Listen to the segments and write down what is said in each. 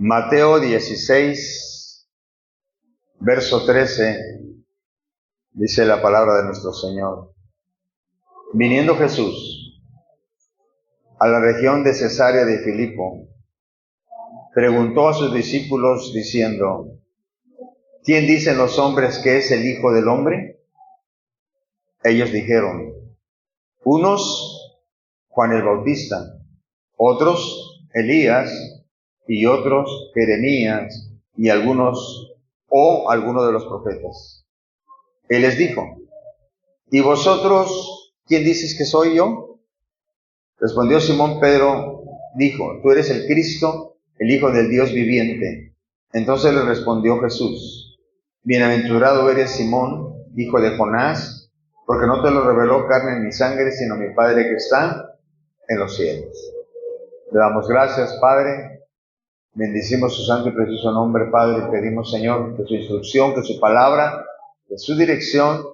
Mateo 16, verso 13, dice la palabra de nuestro Señor. Viniendo Jesús a la región de Cesarea de Filipo, preguntó a sus discípulos diciendo: ¿Quién dicen los hombres que es el Hijo del Hombre? Ellos dijeron: unos, Juan el Bautista, otros, Elías, y otros, Jeremías, y algunos de los profetas. Él les dijo: ¿y vosotros, quién dices que soy yo? Respondió Simón Pedro, dijo: tú eres el Cristo, el Hijo del Dios viviente. Entonces le respondió Jesús: bienaventurado eres Simón, hijo de Jonás, porque no te lo reveló carne ni sangre, sino mi Padre que está en los cielos. Le damos gracias, Padre. Bendicimos su santo y precioso nombre, Padre, y pedimos, Señor, que su instrucción, que su palabra, que su dirección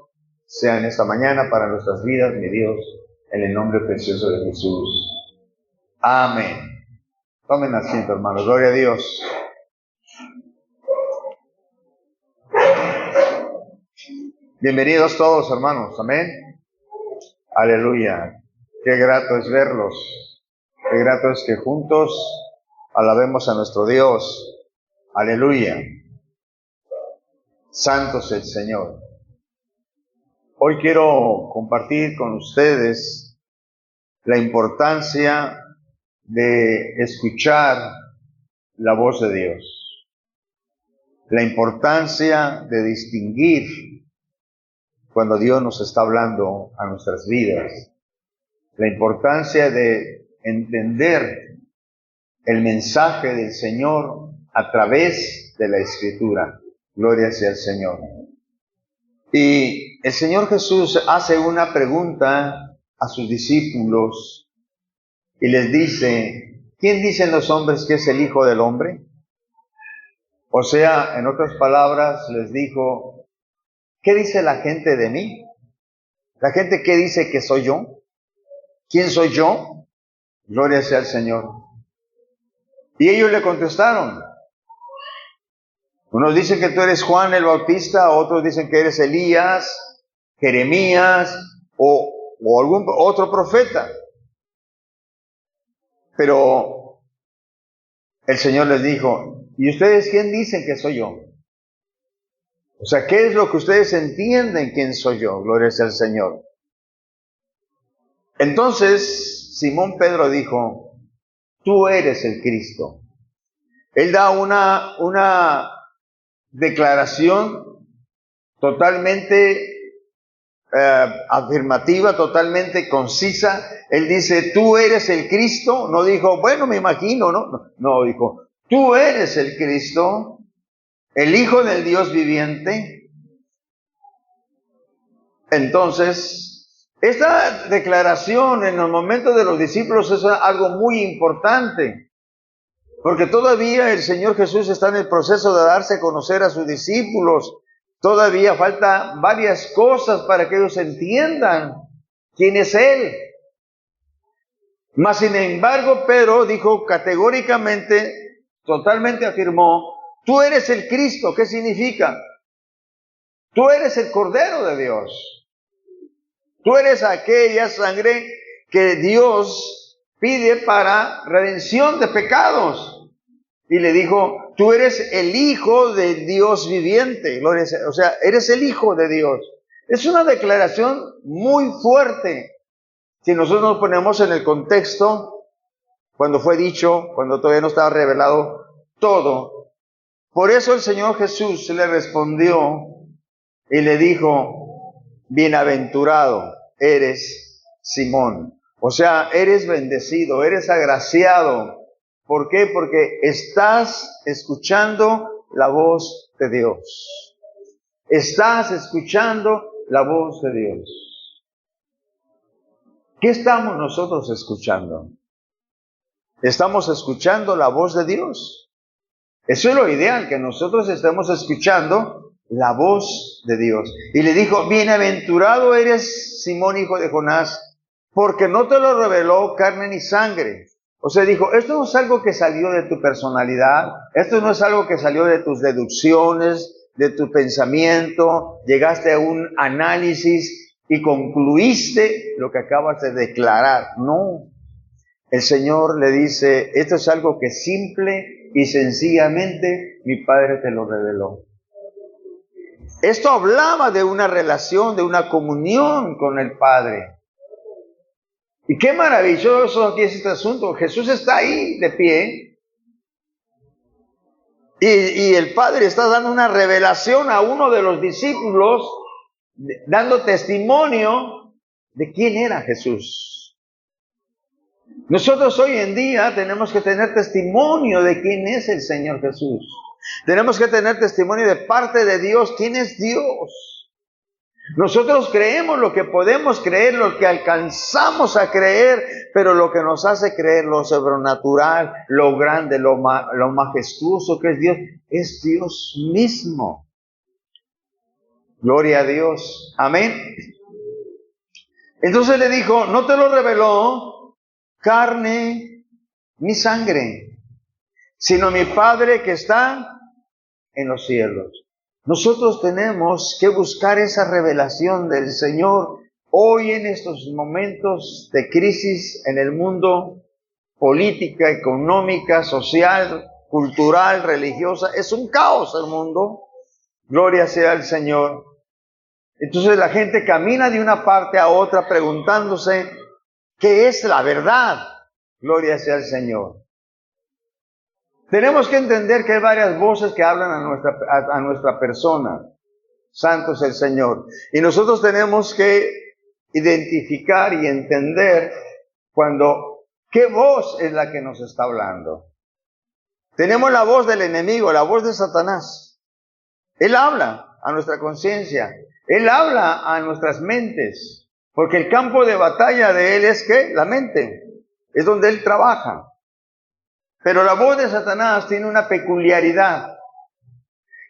sea en esta mañana para nuestras vidas, mi Dios, en el nombre precioso de Jesús. Amén. Tomen asiento, hermanos. Gloria a Dios. Bienvenidos todos, hermanos. Amén. Aleluya. Qué grato es verlos. Qué grato es que juntos alabemos a nuestro Dios. Aleluya. Santo es el Señor. Hoy quiero compartir con ustedes la importancia de escuchar la voz de Dios. La importancia de distinguir cuando Dios nos está hablando a nuestras vidas. La importancia de entender el mensaje del Señor a través de la Escritura. Gloria sea al Señor. Y el Señor Jesús hace una pregunta a sus discípulos y les dice: ¿quién dicen los hombres que es el Hijo del Hombre? O sea, en otras palabras, les dijo: ¿qué dice la gente de mí? ¿La gente qué dice que soy yo? ¿Quién soy yo? Gloria sea al Señor. Y ellos le contestaron. Unos dicen que tú eres Juan el Bautista, otros dicen que eres Elías, Jeremías o algún otro profeta. Pero el Señor les dijo: ¿y ustedes quién dicen que soy yo? O sea, ¿qué es lo que ustedes entienden quién soy yo? Gloria sea al Señor. Entonces Simón Pedro dijo: tú eres el Cristo. Él da una declaración totalmente afirmativa, totalmente concisa. Él dice: tú eres el Cristo. No dijo: bueno, me imagino, no, dijo: tú eres el Cristo, el Hijo del Dios viviente. Entonces, esta declaración en los momentos de los discípulos es algo muy importante, porque todavía el Señor Jesús está en el proceso de darse a conocer a sus discípulos. Todavía falta varias cosas para que ellos entiendan quién es Él. Mas sin embargo, Pedro dijo categóricamente, totalmente afirmó: tú eres el Cristo. ¿Qué significa? Tú eres el Cordero de Dios. Tú eres aquella sangre que Dios pide para redención de pecados. Y le dijo: tú eres el Hijo de Dios viviente. O sea, eres el Hijo de Dios. Es una declaración muy fuerte. Si nosotros nos ponemos en el contexto, cuando fue dicho, cuando todavía no estaba revelado todo. Por eso el Señor Jesús le respondió y le dijo: bienaventurado eres Simón. O sea, eres bendecido, eres agraciado. ¿Por qué? Porque estás escuchando la voz de Dios. Estás escuchando la voz de Dios. ¿Qué estamos nosotros escuchando? ¿Estamos escuchando la voz de Dios? Eso es lo ideal, que nosotros estemos escuchando la voz de Dios. Y le dijo: bienaventurado eres Simón, hijo de Jonás, porque no te lo reveló carne ni sangre, O sea, dijo, esto no es algo que salió de tu personalidad, esto no es algo que salió de tus deducciones, de tu pensamiento, llegaste a un análisis y concluiste lo que acabas de declarar. No, el Señor le dice, esto es algo que simple y sencillamente mi Padre te lo reveló. Esto hablaba de una relación, de una comunión con el Padre. Y qué maravilloso aquí es este asunto. Jesús está ahí de pie y el Padre está dando una revelación a uno de los discípulos, dando testimonio de quién era Jesús. Nosotros hoy en día tenemos que tener testimonio de quién es el Señor Jesús. Tenemos que tener testimonio de parte de Dios, quién es Dios. Nosotros creemos lo que podemos creer, lo que alcanzamos a creer, pero lo que nos hace creer lo sobrenatural, lo grande, lo majestuoso que es Dios mismo. Gloria a Dios. Amén. Entonces le dijo, no te lo reveló carne ni sangre, sino mi Padre que está en los cielos. Nosotros tenemos que buscar esa revelación del Señor hoy en estos momentos de crisis en el mundo, política, económica, social, cultural, religiosa. Es un caos el mundo. Gloria sea al Señor. Entonces la gente camina de una parte a otra preguntándose, ¿qué es la verdad? Gloria sea al Señor. Tenemos que entender que hay varias voces que hablan a nuestra persona. Santo es el Señor. Y nosotros tenemos que identificar y entender qué voz es la que nos está hablando. Tenemos la voz del enemigo, la voz de Satanás. Él habla a nuestra conciencia. Él habla a nuestras mentes. Porque el campo de batalla de él es ¿qué? La mente. Es donde él trabaja. Pero la voz de Satanás tiene una peculiaridad.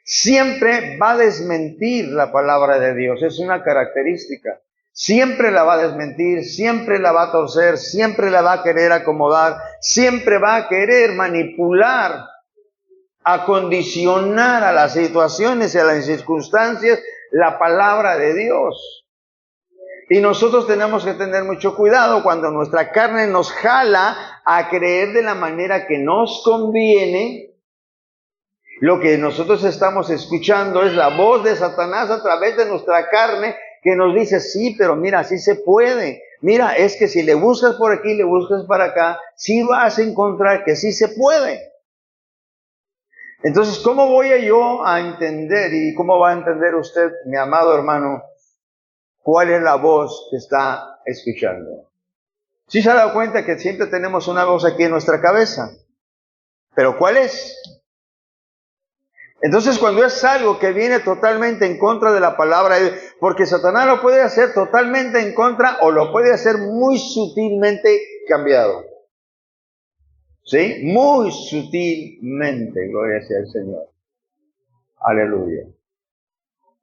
Siempre va a desmentir la palabra de Dios. Es una característica. Siempre la va a desmentir, siempre la va a torcer, siempre la va a querer acomodar, siempre va a querer manipular, acondicionar a las situaciones y a las circunstancias la palabra de Dios. Y nosotros tenemos que tener mucho cuidado cuando nuestra carne nos jala a creer de la manera que nos conviene. Lo que nosotros estamos escuchando es la voz de Satanás a través de nuestra carne que nos dice, sí, pero mira, sí se puede. Mira, es que si le buscas por aquí, le buscas para acá, sí vas a encontrar que sí se puede. Entonces, ¿cómo voy yo a entender y cómo va a entender usted, mi amado hermano, cuál es la voz que está escuchando? ¿Sí se ha dado cuenta que siempre tenemos una voz aquí en nuestra cabeza? ¿Pero cuál es? Entonces, cuando es algo que viene totalmente en contra de la palabra, porque Satanás lo puede hacer totalmente en contra o lo puede hacer muy sutilmente cambiado. ¿Sí? Muy sutilmente, gloria sea al Señor. Aleluya.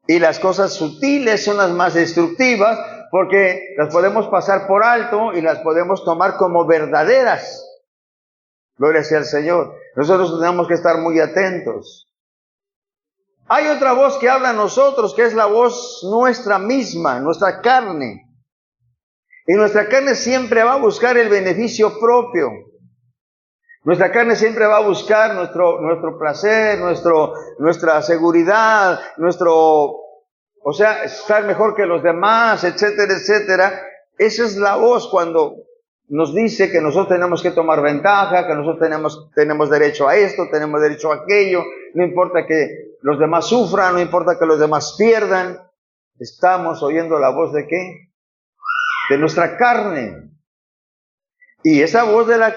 Y las cosas sutiles son las más destructivas porque las podemos pasar por alto y las podemos tomar como verdaderas. Gloria sea al Señor. Nosotros tenemos que estar muy atentos. Hay otra voz que habla a nosotros, que es la voz nuestra misma, nuestra carne. Y nuestra carne siempre va a buscar el beneficio propio. Nuestra carne siempre va a buscar nuestro placer, nuestra seguridad, estar mejor que los demás, etcétera, etcétera. Esa es la voz cuando nos dice que nosotros tenemos que tomar ventaja, que nosotros tenemos derecho a esto, tenemos derecho a aquello, no importa que los demás sufran, no importa que los demás pierdan. Estamos oyendo la voz ¿de qué? De nuestra carne. Y esa voz de la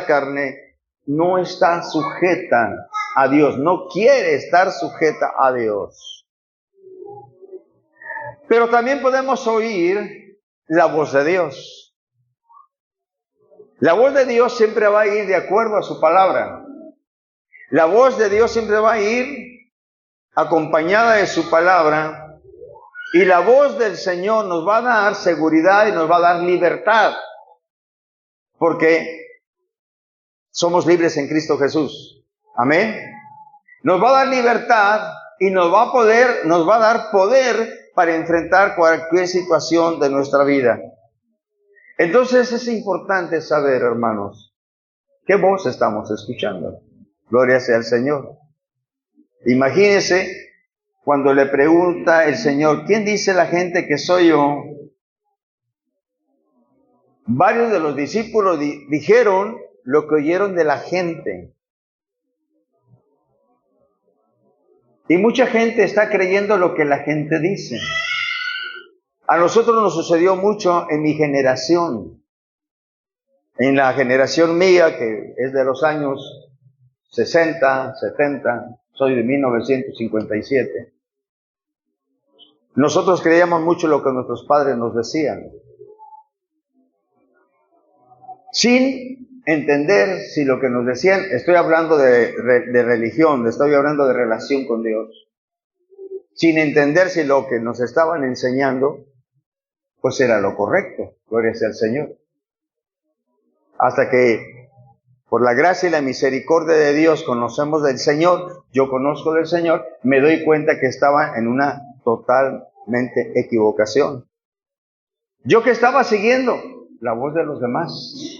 carne no está sujeta a Dios, no quiere estar sujeta a Dios. Pero también podemos oír la voz de Dios. La voz de Dios siempre va a ir de acuerdo a su palabra. La voz de Dios siempre va a ir acompañada de su palabra. Y la voz del Señor nos va a dar seguridad y nos va a dar libertad. porque somos libres en Cristo Jesús. Amén. Nos va a dar libertad y nos va a dar poder para enfrentar cualquier situación de nuestra vida. Entonces es importante saber, hermanos, qué voz estamos escuchando. Gloria sea al Señor. Imagínense cuando le pregunta el Señor, ¿quién dice la gente que soy yo? Varios de los discípulos dijeron lo que oyeron de la gente. Y mucha gente está creyendo lo que la gente dice. A nosotros nos sucedió mucho en mi generación. En la generación mía, que es de los años 60, 70, soy de 1957. Nosotros creíamos mucho lo que nuestros padres nos decían, sin entender si lo que nos decían, estoy hablando de religión, estoy hablando de relación con Dios, sin entender si lo que nos estaban enseñando, pues era lo correcto, gloria sea al Señor. Hasta que, por la gracia y la misericordia de Dios, conocemos del Señor, yo conozco del Señor, me doy cuenta que estaba en una totalmente equivocación. Yo que estaba siguiendo la voz de los demás.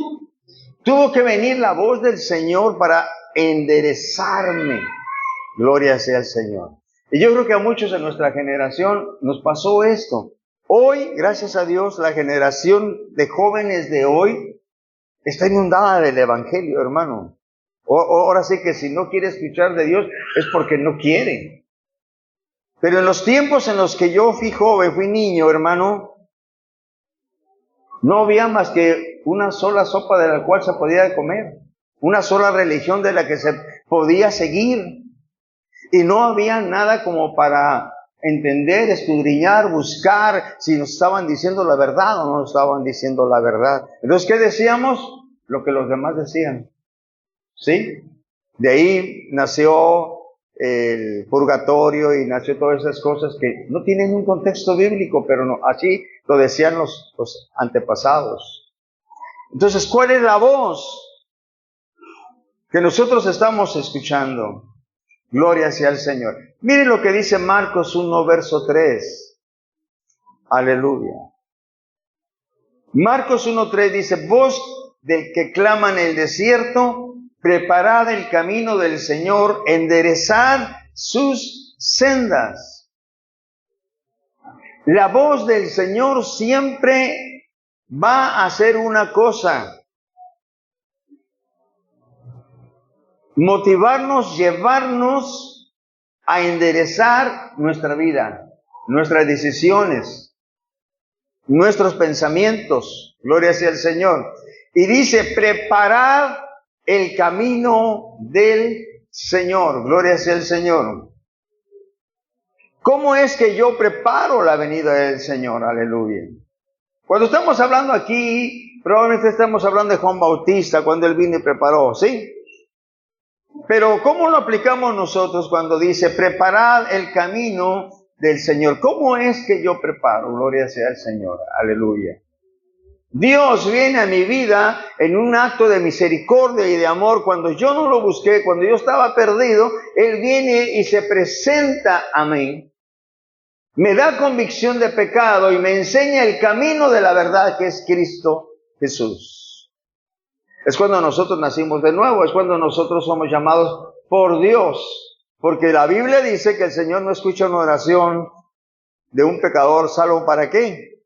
Tuvo que venir la voz del Señor para enderezarme. Gloria sea al Señor. Y yo creo que a muchos de nuestra generación nos pasó esto. Hoy, gracias a Dios, la generación de jóvenes de hoy está inundada del Evangelio, hermano. Ahora sí que si no quiere escuchar de Dios es porque no quiere. Pero en los tiempos en los que yo fui joven, fui niño, hermano, no había más que una sola sopa de la cual se podía comer, una sola religión de la que se podía seguir. Y no había nada como para entender, escudriñar, buscar si nos estaban diciendo la verdad o no nos estaban diciendo la verdad. Entonces, ¿qué decíamos? Lo que los demás decían. ¿Sí? De ahí nació el purgatorio y nació todas esas cosas que no tienen un contexto bíblico, pero no, así lo decían los antepasados. Entonces, ¿cuál es la voz que nosotros estamos escuchando? Gloria sea al Señor. Miren lo que dice Marcos 1, verso 3. Aleluya. Marcos 1:3 dice, voz del que clama en el desierto, preparad el camino del Señor, enderezad sus sendas. La voz del Señor siempre va a hacer una cosa: motivarnos, llevarnos a enderezar nuestra vida, nuestras decisiones, nuestros pensamientos. Gloria sea al Señor. Y dice, preparad el camino del Señor. Gloria sea al Señor. ¿Cómo es que yo preparo la venida del Señor? Aleluya. Cuando estamos hablando aquí, probablemente estamos hablando de Juan Bautista, cuando él vino y preparó, ¿sí? Pero ¿cómo lo aplicamos nosotros cuando dice, preparad el camino del Señor? ¿Cómo es que yo preparo? Gloria sea al Señor. Aleluya. Dios viene a mi vida en un acto de misericordia y de amor. Cuando yo no lo busqué, cuando yo estaba perdido, Él viene y se presenta a mí. Me da convicción de pecado y me enseña el camino de la verdad, que es Cristo Jesús. Es cuando nosotros nacimos de nuevo, es cuando nosotros somos llamados por Dios. Porque la Biblia dice que el Señor no escucha una oración de un pecador, ¿salvo para qué?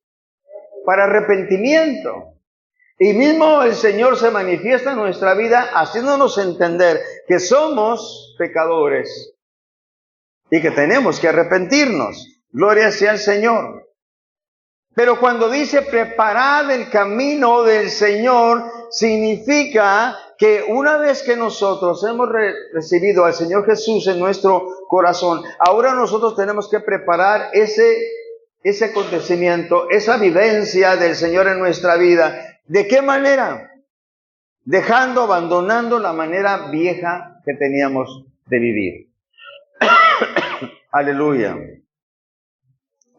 Para arrepentimiento. Y mismo el Señor se manifiesta en nuestra vida haciéndonos entender que somos pecadores y que tenemos que arrepentirnos. Gloria sea al Señor. Pero cuando dice preparad el camino del Señor, significa que una vez que nosotros hemos recibido al Señor Jesús en nuestro corazón, ahora nosotros tenemos que preparar ese acontecimiento, esa vivencia del Señor en nuestra vida. ¿De qué manera? Abandonando la manera vieja que teníamos de vivir. Aleluya.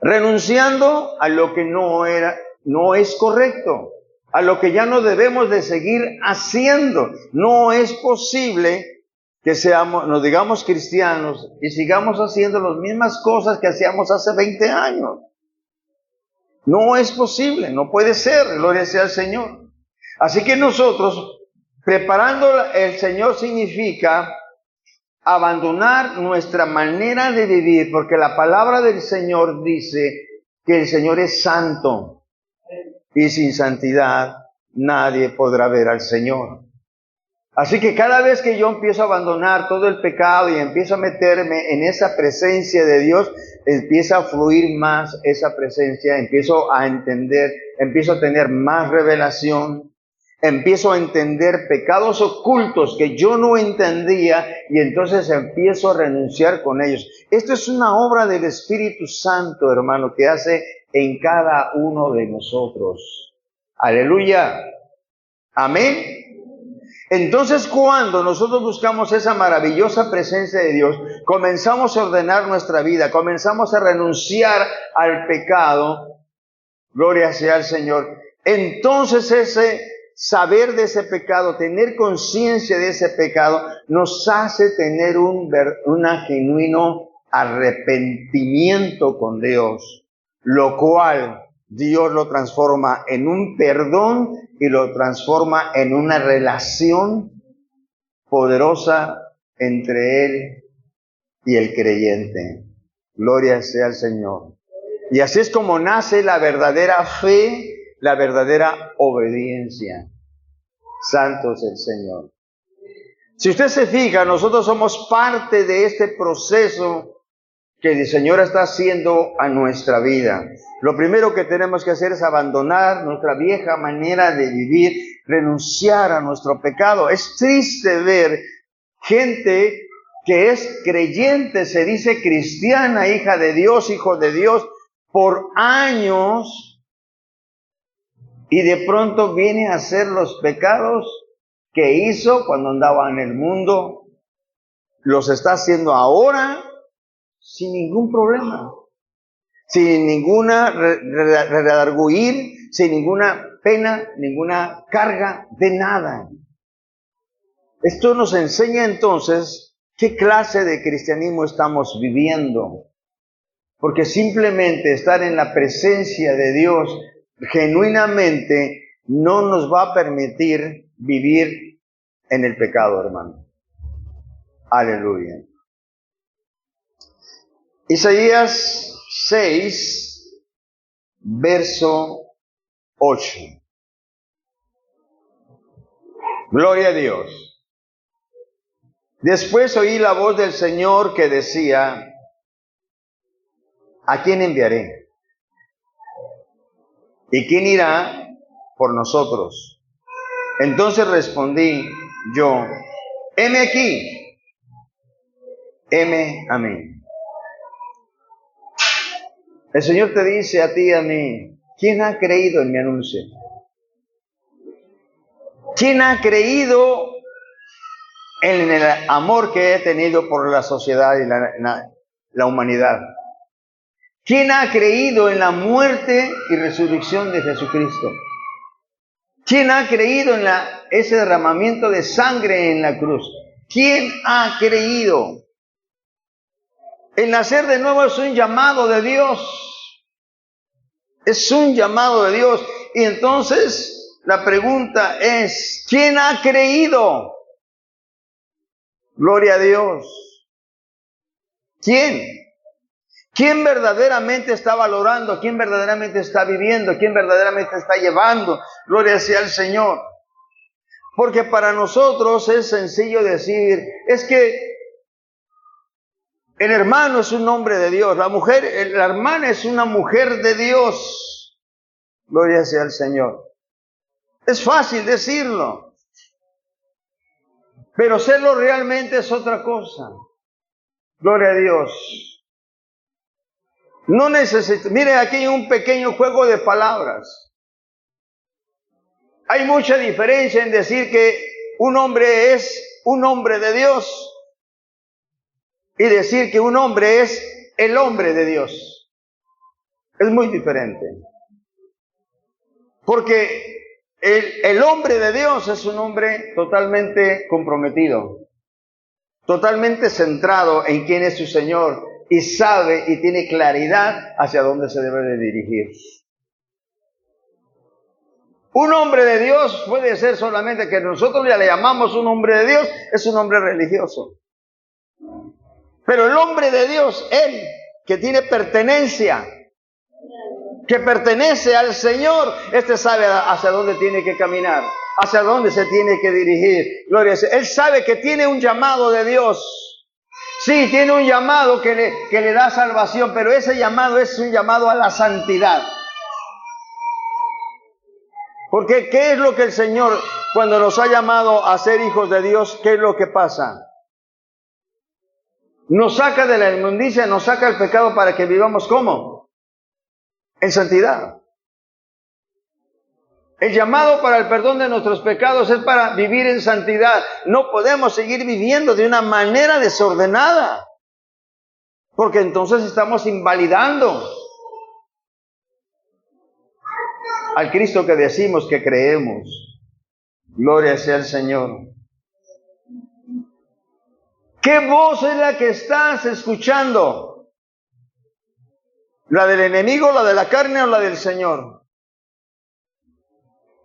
Renunciando a lo que no es correcto. a lo que ya no debemos de seguir haciendo. No es posible que nos digamos cristianos y sigamos haciendo las mismas cosas que hacíamos hace 20 años. No es posible, no puede ser, gloria sea al Señor. Así que nosotros, preparando el Señor significa abandonar nuestra manera de vivir, porque la palabra del Señor dice que el Señor es santo y sin santidad nadie podrá ver al Señor. Así que cada vez que yo empiezo a abandonar todo el pecado y empiezo a meterme en esa presencia de Dios, empieza a fluir más esa presencia, empiezo a entender, empiezo a tener más revelación, empiezo a entender pecados ocultos que yo no entendía y entonces empiezo a renunciar con ellos. Esto es una obra del Espíritu Santo, hermano, que hace en cada uno de nosotros. Aleluya. Amén. Entonces, cuando nosotros buscamos esa maravillosa presencia de Dios, comenzamos a ordenar nuestra vida, comenzamos a renunciar al pecado, gloria sea al Señor. Entonces ese saber de ese pecado, tener conciencia de ese pecado, nos hace tener un genuino arrepentimiento con Dios, lo cual Dios lo transforma en un perdón y lo transforma en una relación poderosa entre Él y el creyente. Gloria sea al Señor. Y así es como nace la verdadera fe, la verdadera obediencia. Santo es el Señor. Si usted se fija, nosotros somos parte de este proceso que el Señor está haciendo a nuestra vida. Lo primero que tenemos que hacer es abandonar nuestra vieja manera de vivir, renunciar a nuestro pecado. Es triste ver gente que es creyente, se dice cristiana, hija de Dios, hijo de Dios, por años, y de pronto viene a hacer los pecados que hizo cuando andaba en el mundo, los está haciendo ahora sin ningún problema, sin ninguna redarguir, sin ninguna pena, ninguna carga de nada. Esto nos enseña entonces qué clase de cristianismo estamos viviendo, porque simplemente estar en la presencia de Dios genuinamente no nos va a permitir vivir en el pecado, hermano. Aleluya. Isaías 6, verso 8. Gloria a Dios. Después oí la voz del Señor que decía: ¿a quién enviaré? ¿Y quién irá por nosotros? Entonces respondí yo: heme aquí, heme a mí. El Señor te dice a ti y a mí: ¿quién ha creído en mi anuncio? ¿Quién ha creído en el amor que he tenido por la sociedad y la humanidad? ¿Quién ha creído en la muerte y resurrección de Jesucristo? ¿Quién ha creído en ese derramamiento de sangre en la cruz? ¿Quién ha creído? El nacer de nuevo es un llamado de Dios. Es un llamado de Dios. Y entonces la pregunta es: ¿quién ha creído? Gloria a Dios. ¿Quién? ¿Quién verdaderamente está valorando? ¿Quién verdaderamente está viviendo? ¿Quién verdaderamente está llevando? Gloria sea al Señor. Porque para nosotros es sencillo decir: es que el hermano es un hombre de Dios, la hermana es una mujer de Dios. Gloria sea al Señor. Es fácil decirlo, pero serlo realmente es otra cosa. Gloria a Dios. No necesito, mire, aquí hay un pequeño juego de palabras. Hay mucha diferencia en decir que un hombre es un hombre de Dios y decir que un hombre es el hombre de Dios. Es muy diferente. Porque El hombre de Dios es un hombre totalmente comprometido, totalmente centrado en quién es su Señor y sabe y tiene claridad hacia dónde se debe de dirigir. Un hombre de Dios puede ser solamente que nosotros ya le llamamos un hombre de Dios, es un hombre religioso. Pero el hombre de Dios, él que tiene pertenencia, que pertenece al Señor, este sabe hacia dónde tiene que caminar, hacia dónde se tiene que dirigir. Gloria a Dios. Él sabe que tiene un llamado de Dios. Sí, tiene un llamado que le da salvación, pero ese llamado es un llamado a la santidad. Porque ¿qué es lo que el Señor, cuando nos ha llamado a ser hijos de Dios, qué es lo que pasa? Nos saca de la inmundicia, nos saca el pecado para que vivamos ¿cómo? En santidad. El llamado para el perdón de nuestros pecados es para vivir en santidad. No podemos seguir viviendo de una manera desordenada, porque entonces estamos invalidando al Cristo que decimos que creemos. Gloria sea al Señor. ¿Qué voz es la que estás escuchando? ¿La del enemigo, la de la carne o la del Señor?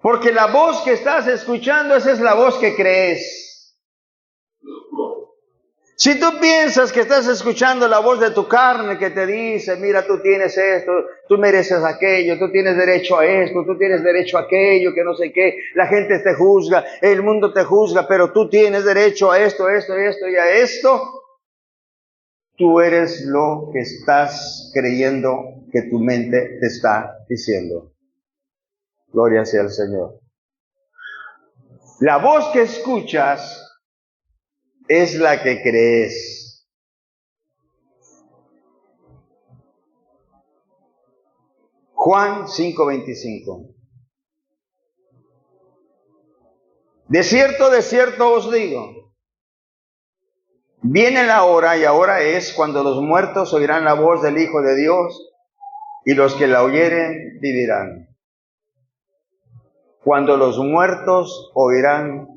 Porque la voz que estás escuchando, esa es la voz que crees. Si tú piensas que estás escuchando la voz de tu carne que te dice, mira, tú tienes esto, tú mereces aquello, tú tienes derecho a esto, tú tienes derecho a aquello, que no sé qué, la gente te juzga, el mundo te juzga, pero tú tienes derecho a esto, esto y a esto, tú eres lo que estás creyendo que tu mente te está diciendo. Gloria sea al Señor. La voz que escuchas es la que crees. Juan 5:25. De cierto os digo, viene la hora, y ahora es, cuando los muertos oirán la voz del Hijo de Dios, y los que la oyeren vivirán. Cuando los muertos oirán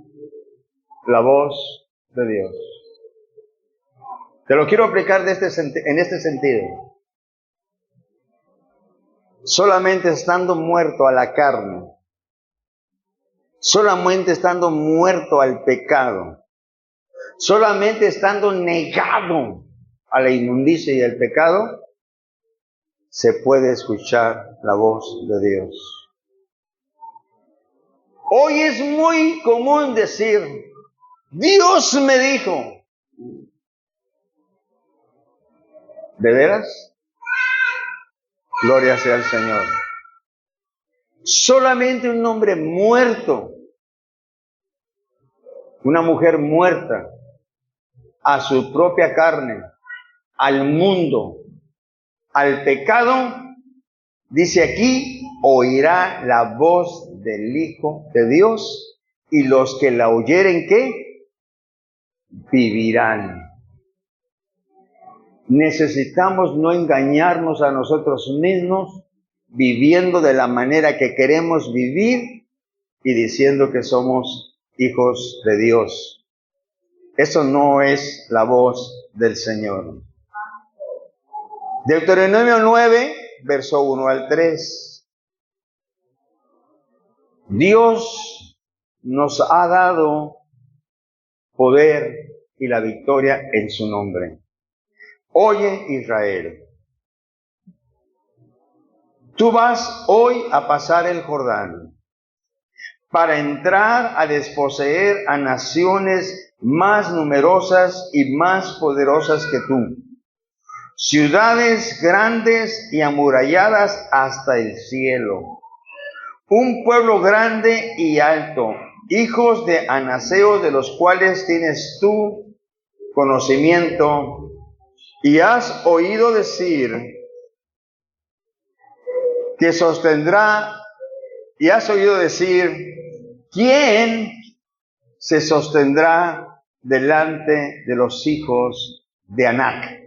la voz de Dios. Te lo quiero aplicar en este sentido. Solamente estando muerto a la carne, solamente estando muerto al pecado, solamente estando negado a la inmundicia y al pecado, se puede escuchar la voz de Dios. Hoy es muy común decir, Dios me dijo. ¿De veras? Gloria sea al Señor. Solamente un hombre muerto, una mujer muerta, a su propia carne, al mundo, al pecado, dice aquí, oirá la voz del Hijo de Dios, y los que la oyeren, ¿qué? Vivirán. Necesitamos no engañarnos a nosotros mismos, viviendo de la manera que queremos vivir y diciendo que somos hijos de Dios. Eso no es la voz del Señor. Deuteronomio 9, verso 1 al 3. Dios nos ha dado poder y la victoria en su nombre. Oye, Israel, tú vas hoy a pasar el Jordán para entrar a desposeer a naciones más numerosas y más poderosas que tú, ciudades grandes y amuralladas hasta el cielo, un pueblo grande y alto, hijos de anaseos de los cuales tienes tú conocimiento, y has oído decir que sostendrá, y has oído decir, ¿quién se sostendrá delante de los hijos de Anac?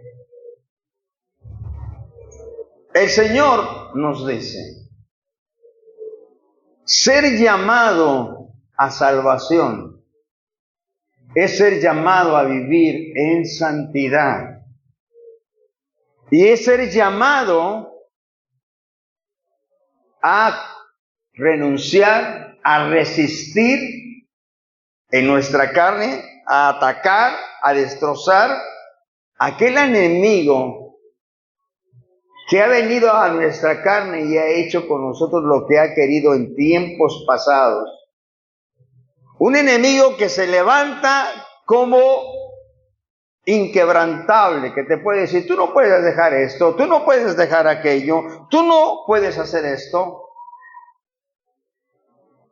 El Señor nos dice, Ser llamado a salvación es ser llamado a vivir en santidad. Y es ser llamado a renunciar, a resistir en nuestra carne, a atacar, a destrozar aquel enemigo que ha venido a nuestra carne y ha hecho con nosotros lo que ha querido en tiempos pasados. Un enemigo que se levanta como inquebrantable, que te puede decir, tú no puedes dejar esto, tú no puedes dejar aquello, tú no puedes hacer esto.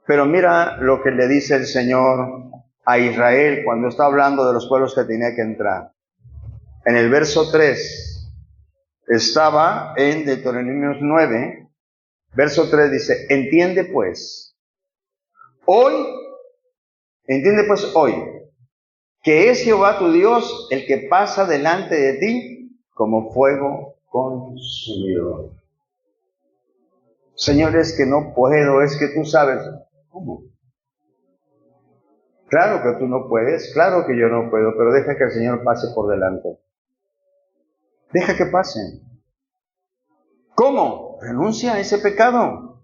Pero mira lo que le dice el Señor a Israel cuando está hablando de los pueblos que tenía que entrar. En el verso 3, estaba en Deuteronomio 9, verso 3 dice, entiende pues hoy, que es Jehová tu Dios el que pasa delante de ti como fuego consumidor. Señor, es que no puedo, es que tú sabes. ¿Cómo? Claro que tú no puedes, claro que yo no puedo, pero deja que el Señor pase por delante. Deja que pase. ¿Cómo? Renuncia a ese pecado.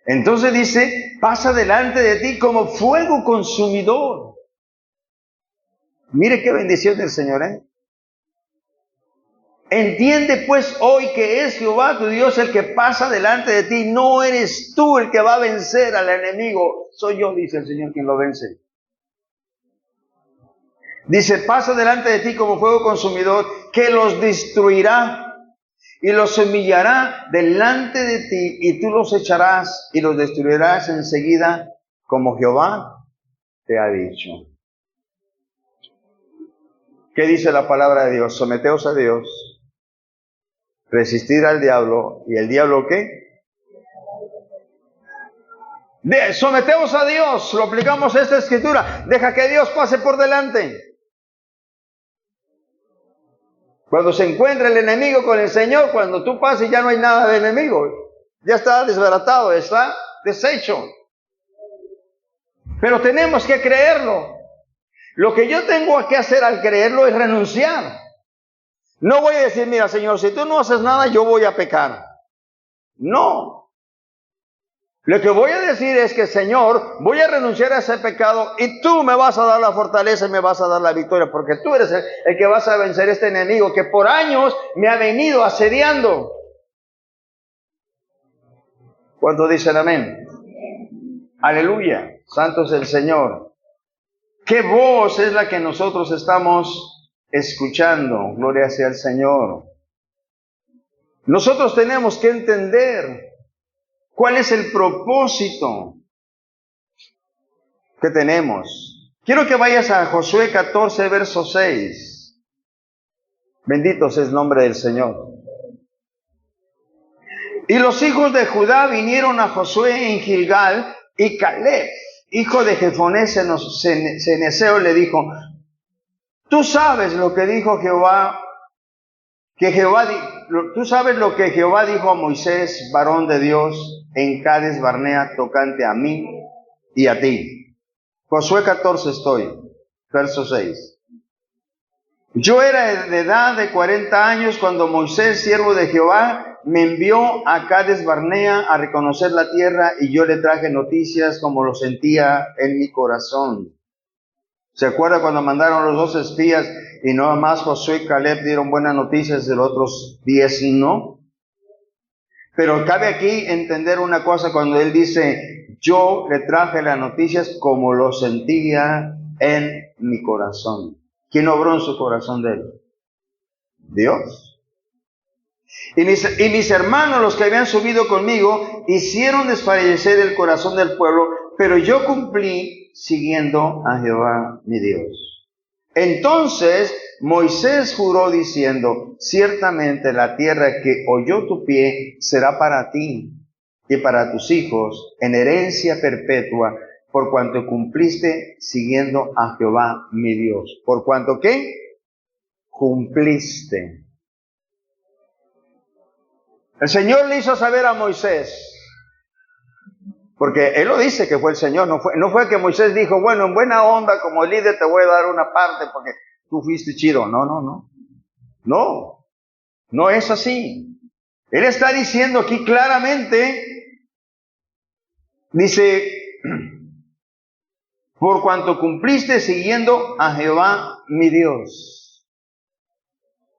Entonces dice, pasa delante de ti como fuego consumidor. Mire qué bendición del Señor, ¿eh? Entiende pues hoy que es Jehová tu Dios el que pasa delante de ti. No eres tú el que va a vencer al enemigo. Soy yo, dice el Señor, quien lo vence. Dice, pasa delante de ti como fuego consumidor, que los destruirá y los humillará delante de ti, y tú los echarás y los destruirás enseguida, como Jehová te ha dicho. ¿Qué dice la palabra de Dios? Someteos a Dios, resistir al diablo, ¿y el diablo qué? Someteos a Dios, lo aplicamos a esta escritura, deja que Dios pase por delante. Cuando se encuentra el enemigo con el Señor, cuando tú pases ya no hay nada de enemigo. Ya está desbaratado, está deshecho. Pero tenemos que creerlo. Lo que yo tengo que hacer al creerlo es renunciar. No voy a decir, mira Señor, si tú no haces nada, yo voy a pecar. No. Lo que voy a decir es que, Señor, voy a renunciar a ese pecado y tú me vas a dar la fortaleza y me vas a dar la victoria, porque tú eres el que vas a vencer este enemigo que por años me ha venido asediando. ¿Cuántos dicen amén? Aleluya, santo es el Señor. ¿Qué voz es la que nosotros estamos escuchando? Gloria sea al Señor. Nosotros tenemos que entender cuál es el propósito que tenemos. Quiero que vayas a Josué 14, verso 6. Bendito sea el nombre del Señor. Y los hijos de Judá vinieron a Josué en Gilgal, y Caleb, hijo de Jefoné ceneseo, le dijo, tú sabes lo que dijo Jehová, tú sabes lo que Jehová dijo a Moisés, varón de Dios, en Cades Barnea, tocante a mí y a ti. Josué 14 estoy, verso 6. Yo era de edad de 40 años cuando Moisés, siervo de Jehová, me envió a Cades Barnea a reconocer la tierra, y yo le traje noticias como lo sentía en mi corazón. ¿Se acuerda cuando mandaron los 2 espías y nada más Josué y Caleb dieron buenas noticias y los otros 10 no? Pero cabe aquí entender una cosa cuando él dice, yo le traje las noticias como lo sentía en mi corazón. ¿Quién obró en su corazón de él? Dios. Y mis hermanos, los que habían subido conmigo, hicieron desfallecer el corazón del pueblo, pero yo cumplí siguiendo a Jehová mi Dios. Entonces Moisés juró diciendo, ciertamente la tierra que holló tu pie será para ti y para tus hijos en herencia perpetua, por cuanto cumpliste siguiendo a Jehová mi Dios. ¿Por cuanto qué? Cumpliste. El Señor le hizo saber a Moisés, Porque él lo dice que fue el Señor, no fue que Moisés dijo, bueno, en buena onda, como líder te voy a dar una parte porque tú fuiste chido. No es así. Él está diciendo aquí claramente, dice, por cuanto cumpliste siguiendo a Jehová mi Dios.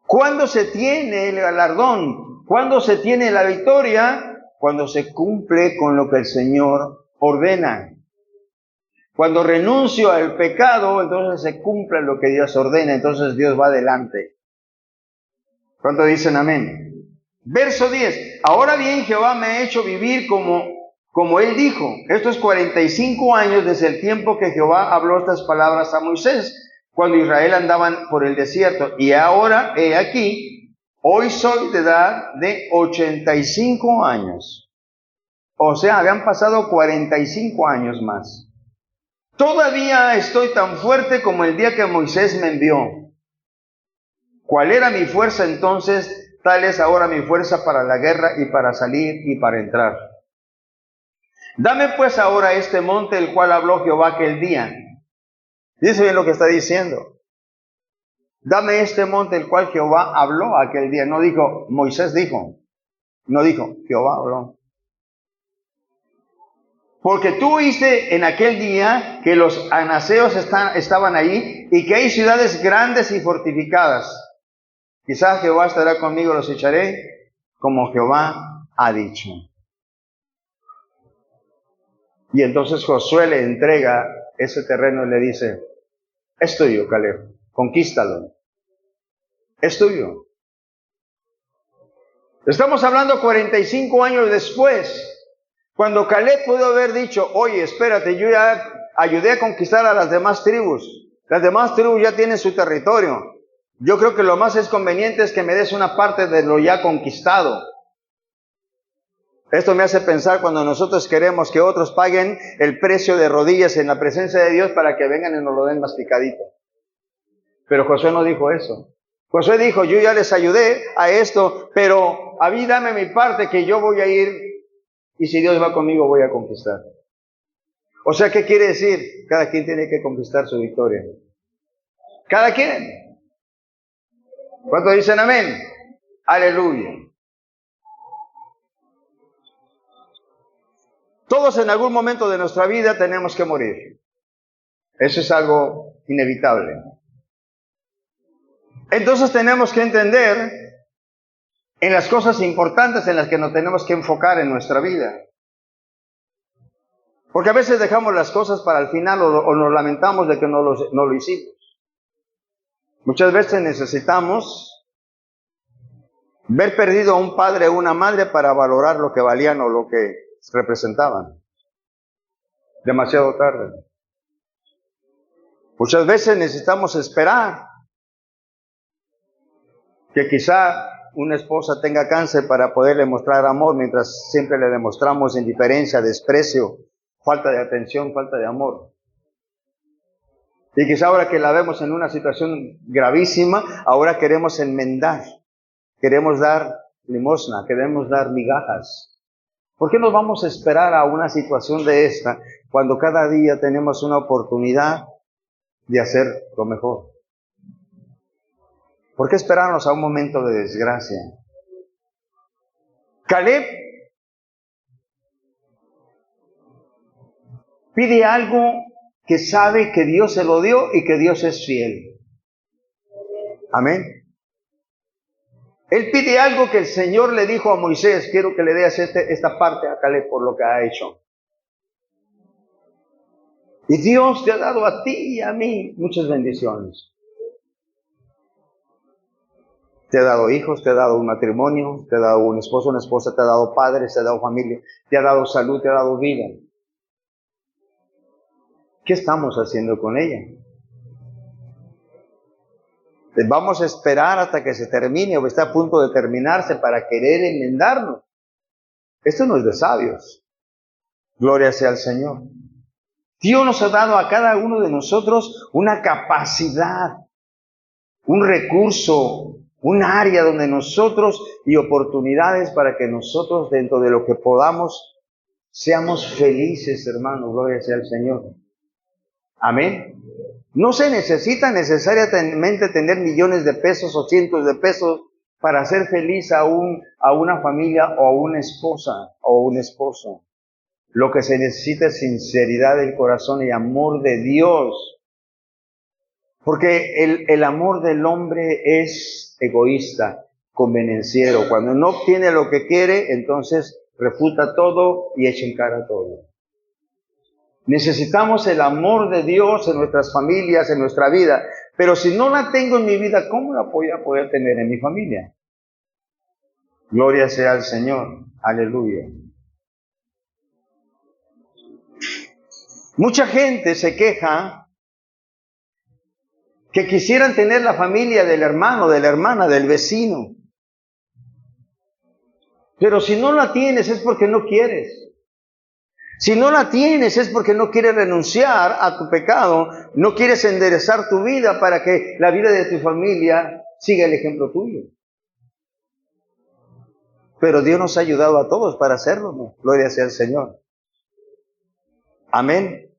¿Cuándo se tiene el galardón? ¿Cuándo se tiene la victoria? Cuando se cumple con lo que el Señor ordena. Cuando renuncio al pecado, entonces se cumple lo que Dios ordena, entonces Dios va adelante. ¿Cuánto dicen amén? Verso 10. Ahora bien, Jehová me ha hecho vivir como Él dijo. Estos 45 años desde el tiempo que Jehová habló estas palabras a Moisés, cuando Israel andaban por el desierto. Y ahora, he aquí, hoy soy de edad de 85 años. O sea, habían pasado 45 años más. Todavía estoy tan fuerte como el día que Moisés me envió. ¿Cuál era mi fuerza entonces? Tal es ahora mi fuerza para la guerra y para salir y para entrar. Dame pues ahora este monte el cual habló Jehová aquel día. Dice bien lo que está diciendo. Dame este monte el cual Jehová habló aquel día. No dijo, Moisés dijo. No dijo, Jehová habló. Porque tú oíste en aquel día que los anaseos estaban ahí y que hay ciudades grandes y fortificadas. Quizás Jehová estará conmigo, los echaré como Jehová ha dicho. Y entonces Josué le entrega ese terreno y le dice, es tuyo, Caleb, conquístalo. Es tuyo. Estamos hablando 45 años después. Cuando Caleb pudo haber dicho, oye, espérate, yo ya ayudé a conquistar a las demás tribus. Las demás tribus ya tienen su territorio. Yo creo que lo más es conveniente es que me des una parte de lo ya conquistado. Esto me hace pensar cuando nosotros queremos que otros paguen el precio de rodillas en la presencia de Dios para que vengan y nos lo den masticadito. Pero Josué no dijo eso. Josué dijo, yo ya les ayudé a esto, pero a mí dame mi parte que yo voy a ir. Y si Dios va conmigo, voy a conquistar. O sea, ¿qué quiere decir? Cada quien tiene que conquistar su victoria. Cada quien. ¿Cuántos dicen amén? Aleluya. Todos en algún momento de nuestra vida tenemos que morir. Eso es algo inevitable. Entonces tenemos que entender en las cosas importantes en las que nos tenemos que enfocar en nuestra vida. Porque a veces dejamos las cosas para el final o nos lamentamos de que no lo hicimos. Muchas veces necesitamos ver perdido a un padre o una madre para valorar lo que valían o lo que representaban. Demasiado tarde. Muchas veces necesitamos esperar que quizá una esposa tenga cáncer para poderle mostrar amor, mientras siempre le demostramos indiferencia, desprecio, falta de atención, falta de amor. Y quizá ahora que la vemos en una situación gravísima, ahora queremos enmendar, queremos dar limosna, queremos dar migajas. ¿Por qué nos vamos a esperar a una situación de esta cuando cada día tenemos una oportunidad de hacer lo mejor? ¿Por qué esperarnos a un momento de desgracia? Caleb pide algo que sabe que Dios se lo dio y que Dios es fiel. Amén. Él pide algo que el Señor le dijo a Moisés, quiero que le des esta parte a Caleb por lo que ha hecho. Y Dios te ha dado a ti y a mí muchas bendiciones. Te ha dado hijos, te ha dado un matrimonio, te ha dado un esposo, una esposa, te ha dado padres, te ha dado familia, te ha dado salud, te ha dado vida. ¿Qué estamos haciendo con ella? Vamos a esperar hasta que se termine o está a punto de terminarse para querer enmendarnos. Esto no es de sabios. Gloria sea al Señor. Dios nos ha dado a cada uno de nosotros una capacidad, un recurso, un área donde nosotros y oportunidades para que nosotros dentro de lo que podamos Seamos felices, hermanos, gloria sea al Señor. Amén. No se necesita necesariamente tener millones de pesos o cientos de pesos para hacer feliz a una familia o a una esposa o un esposo. Lo que se necesita es sinceridad del corazón y amor de Dios. Porque el amor del hombre es egoísta, convenenciero. Cuando no obtiene lo que quiere, entonces refuta todo y echa en cara todo. Necesitamos el amor de Dios en nuestras familias, en nuestra vida. Pero si no la tengo en mi vida, ¿cómo la voy a poder tener en mi familia? Gloria sea al Señor. Aleluya. Mucha gente se queja que quisieran tener la familia del hermano, de la hermana, del vecino. Pero si no la tienes es porque no quieres. Si no la tienes es porque no quieres renunciar a tu pecado, no quieres enderezar tu vida para que la vida de tu familia siga el ejemplo tuyo. Pero Dios nos ha ayudado a todos para hacerlo, ¿no? Gloria sea al Señor. Amén.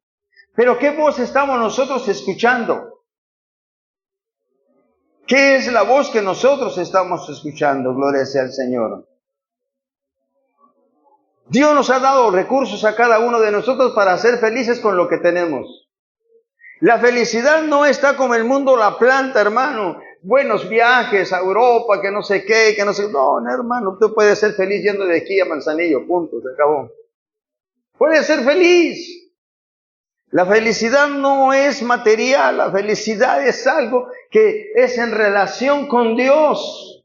Pero ¿qué voz estamos nosotros escuchando? ¿Qué es la voz que nosotros estamos escuchando? Gloria sea al Señor. Dios nos ha dado recursos a cada uno de nosotros para ser felices con lo que tenemos. La felicidad no está como el mundo la planta, hermano. Buenos viajes a Europa, que no sé qué, que no sé... No, hermano, tú puedes ser feliz yendo de aquí a Manzanillo, punto, se acabó. Puedes ser feliz. La felicidad no es material, la felicidad es algo que es en relación con Dios.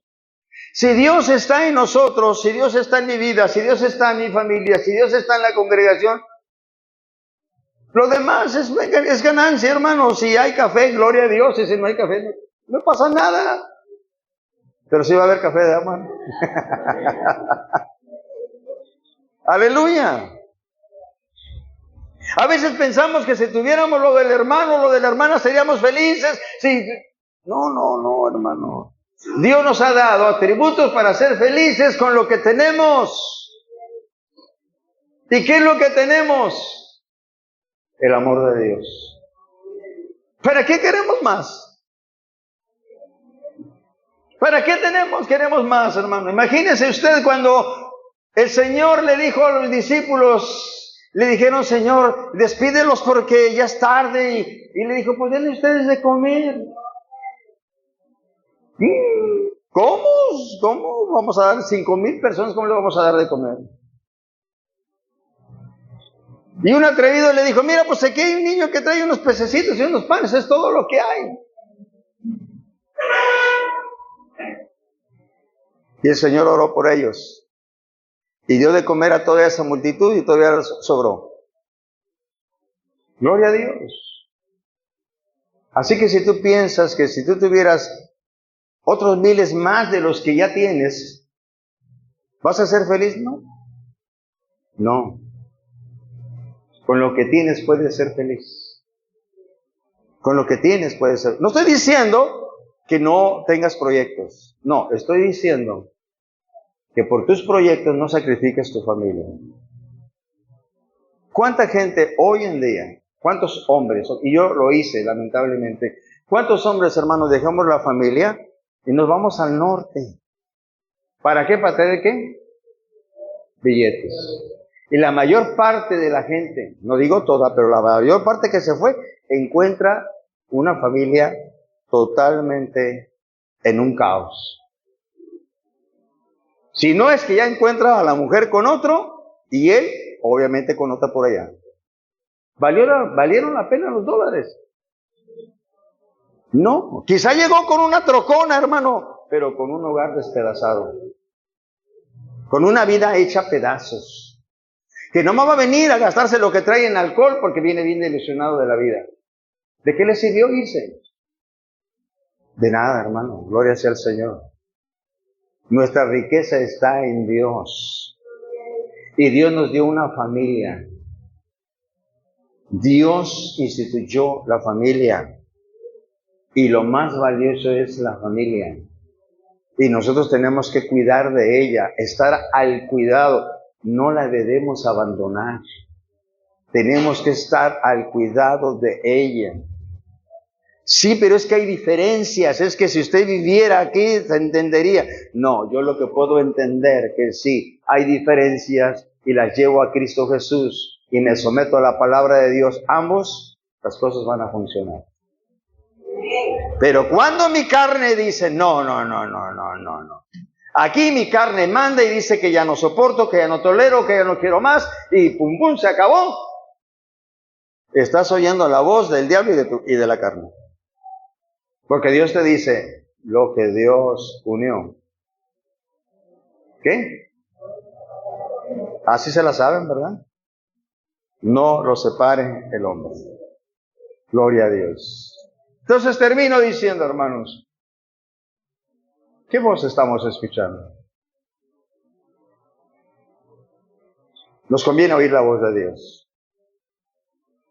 Si Dios está en nosotros, si Dios está en mi vida, si Dios está en mi familia, si Dios está en la congregación, lo demás es ganancia, hermano. Si hay café, gloria a Dios, y si no hay café, no pasa nada. Pero sí va a haber café de hermano. Aleluya. A veces pensamos que si tuviéramos lo del hermano, lo de la hermana, seríamos felices. Sí. No, hermano. Dios nos ha dado atributos para ser felices con lo que tenemos. ¿Y qué es lo que tenemos? El amor de Dios. ¿Para qué queremos más? ¿Para qué queremos más, hermano? Imagínense usted cuando el Señor le dijo a los discípulos, le dijeron, Señor, despídelos porque ya es tarde. Y le dijo, pues denle ustedes de comer. ¿Cómo? Vamos a dar 5,000 personas, ¿cómo le vamos a dar de comer? Y un atrevido le dijo, mira, pues aquí hay un niño que trae unos pececitos y unos panes, es todo lo que hay. Y el Señor oró por ellos. Y dio de comer a toda esa multitud y todavía sobró. Gloria a Dios. Así que si tú piensas que si tú tuvieras otros miles más de los que ya tienes, ¿vas a ser feliz? No. Con lo que tienes puedes ser feliz. Con lo que tienes puedes ser. No estoy diciendo que no tengas proyectos. No, estoy diciendo que por tus proyectos no sacrifiques tu familia. ¿Cuánta gente hoy en día, cuántos hombres, y yo lo hice lamentablemente, cuántos hombres, hermanos, dejamos la familia y nos vamos al norte? ¿Para qué? ¿Para tener qué? Billetes. Y la mayor parte de la gente, no digo toda, pero la mayor parte que se fue, encuentra una familia totalmente en un caos. Si no es que ya encuentra a la mujer con otro y él, obviamente, con otra por allá. ¿Valieron la pena los dólares? No. Quizá llegó con una trocona, hermano, pero con un hogar despedazado. Con una vida hecha pedazos. Que no me va a venir a gastarse lo que trae en alcohol porque viene bien ilusionado de la vida. ¿De qué le sirvió irse? De nada, hermano. Gloria sea al Señor. Nuestra riqueza está en Dios. Y Dios nos dio una familia. Dios instituyó la familia. Y lo más valioso es la familia. Y nosotros tenemos que cuidar de ella, estar al cuidado. no la debemos abandonar. Tenemos que estar al cuidado de ella. Sí, pero es que hay diferencias. Es que si usted viviera aquí, se entendería. No, yo lo que puedo entender que sí, hay diferencias y las llevo a Cristo Jesús y me someto a la palabra de Dios. Ambos, las cosas van a funcionar. Pero cuando mi carne dice, no. Aquí mi carne manda y dice que ya no soporto, que ya no tolero, que ya no quiero más, y pum pum, se acabó. Estás oyendo la voz del diablo y de la carne. Porque Dios te dice, lo que Dios unió. ¿Qué? Así se la saben, ¿verdad? No lo separe el hombre. Gloria a Dios. Entonces termino diciendo, hermanos, ¿qué voz estamos escuchando? Nos conviene oír la voz de Dios.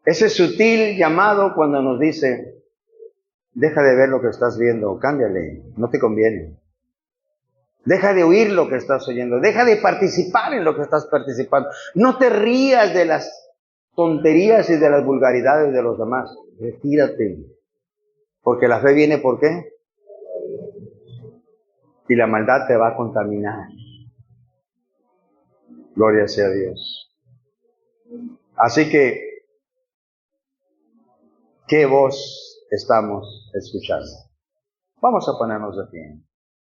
Ese sutil llamado cuando nos dice, deja de ver lo que estás viendo, cámbiale, no te conviene. Deja de oír lo que estás oyendo, deja de participar en lo que estás participando. No te rías de las tonterías y de las vulgaridades de los demás. Retírate. Porque la fe viene ¿por qué? Y la maldad te va a contaminar. Gloria sea a Dios. Así que, ¿qué voz estamos escuchando? Vamos a ponernos de pie.